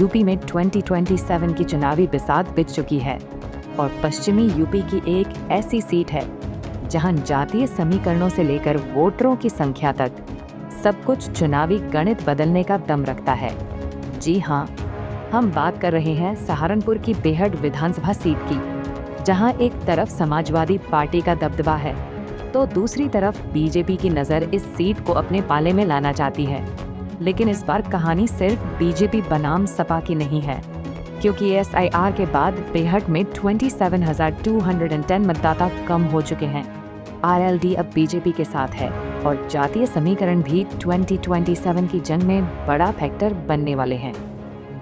UP में 2027 की चुनावी बिसात बिछ चुकी है और पश्चिमी यूपी की एक ऐसी सीट है जहां जातीय समीकरणों से लेकर वोटरों की संख्या तक सब कुछ चुनावी गणित बदलने का दम रखता है। जी हाँ, हम बात कर रहे हैं सहारनपुर की बेहट विधानसभा सीट की, जहां एक तरफ समाजवादी पार्टी का दबदबा है तो दूसरी तरफ बीजेपी की नज़र इस सीट को अपने पाले में लाना चाहती है। लेकिन इस बार कहानी सिर्फ बीजेपी बनाम सपा की नहीं है, क्योंकि SIR के बाद बेहट में 27,210 मतदाता कम हो चुके हैं। RLD अब बीजेपी के साथ है और जातीय समीकरण भी 2027 की जंग में बड़ा फैक्टर बनने वाले हैं।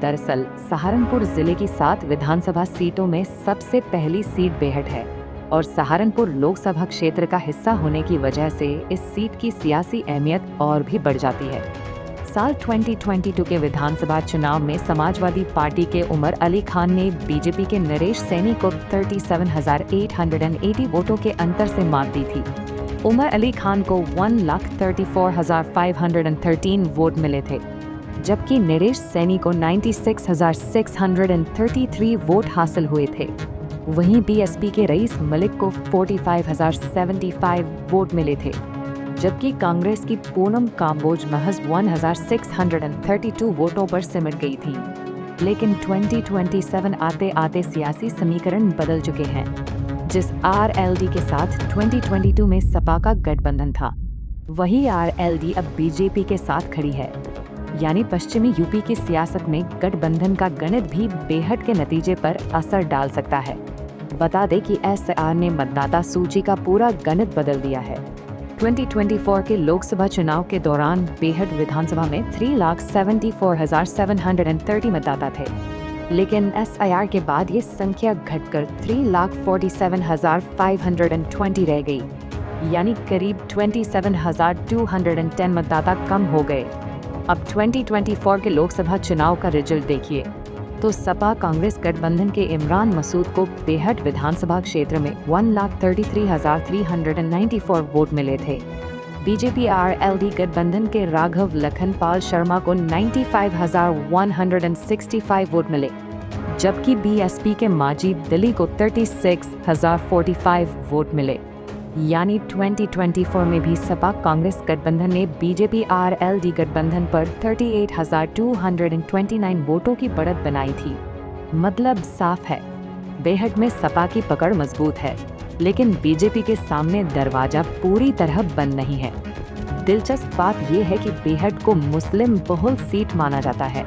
दरअसल सहारनपुर जिले की 7 विधानसभा सीटों में सबसे पहली सीट बेहट है और सहारनपुर लोकसभा क्षेत्र का हिस्सा होने की वजह से इस सीट की सियासी अहमियत और भी बढ़ जाती है। साल 2022 के विधानसभा चुनाव में समाजवादी पार्टी के उमर अली खान ने बीजेपी के नरेश सैनी को 37,880 वोटों के अंतर से मात दी थी। उमर अली खान को 1,34,513 वोट मिले थे, जबकि नरेश सैनी को 96,633 वोट हासिल हुए थे। वहीं BSP के रईस मलिक को 45,075 वोट मिले थे, जबकि कांग्रेस की पूनम काम्बोज महज 1,632 वोटों पर सिमट गई थी। लेकिन 2027 आते आते सियासी समीकरण बदल चुके हैं। जिस RLD के साथ 2022 में सपा का गठबंधन था, वही RLD अब बीजेपी के साथ खड़ी है। यानी पश्चिमी यूपी की सियासत में गठबंधन का गणित भी बेहट के नतीजे पर असर डाल सकता है। बता दें कि SIR ने मतदाता सूची का पूरा गणित बदल दिया है। 2024 के लोकसभा चुनाव के दौरान बेहट विधानसभा में 3,74,730 मतदाता थे, लेकिन SIR के बाद ये संख्या घटकर 3,47,520 रह गई, यानी करीब 27,210 मतदाता कम हो गए। अब 2024 के लोकसभा चुनाव का रिजल्ट देखिए तो सपा कांग्रेस गठबंधन के इमरान मसूद को बेहट विधानसभा क्षेत्र में 1,33,394 वोट मिले थे। बीजेपी RLD गठबंधन के राघव लखनपाल शर्मा को 95,165 वोट मिले, जबकि BSP के माजिद दिली को 36,045 वोट मिले। यानी 2024 में भी सपा कांग्रेस गठबंधन ने बीजेपी RLD गठबंधन पर 38,229 वोटों की बढ़त बनाई थी। मतलब साफ है, बेहट में सपा की पकड़ मजबूत है, लेकिन बीजेपी के सामने दरवाजा पूरी तरह बंद नहीं है। दिलचस्प बात यह है कि बेहट को मुस्लिम बहुल सीट माना जाता है,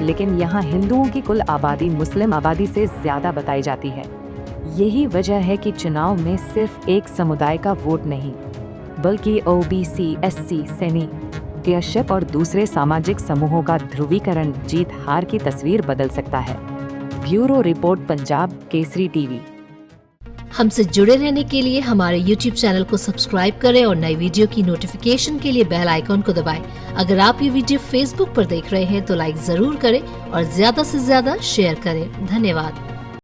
लेकिन यहाँ हिंदुओं की कुल आबादी मुस्लिम आबादी से ज्यादा बताई जाती है। यही वजह है कि चुनाव में सिर्फ एक समुदाय का वोट नहीं, बल्कि OBC, SC, सैनी, PSF और दूसरे सामाजिक समूहों का ध्रुवीकरण जीत हार की तस्वीर बदल सकता है। Bureau report, Punjab Kesari TV. हमसे जुड़े रहने के लिए हमारे YouTube चैनल को सब्सक्राइब करें और नई वीडियो की नोटिफिकेशन के लिए बेल आइकॉन को दबाएं। अगर आप ये वीडियो Facebook पर देख रहे हैं तो लाइक जरूर करें और ज्यादा से ज्यादा शेयर करें। धन्यवाद।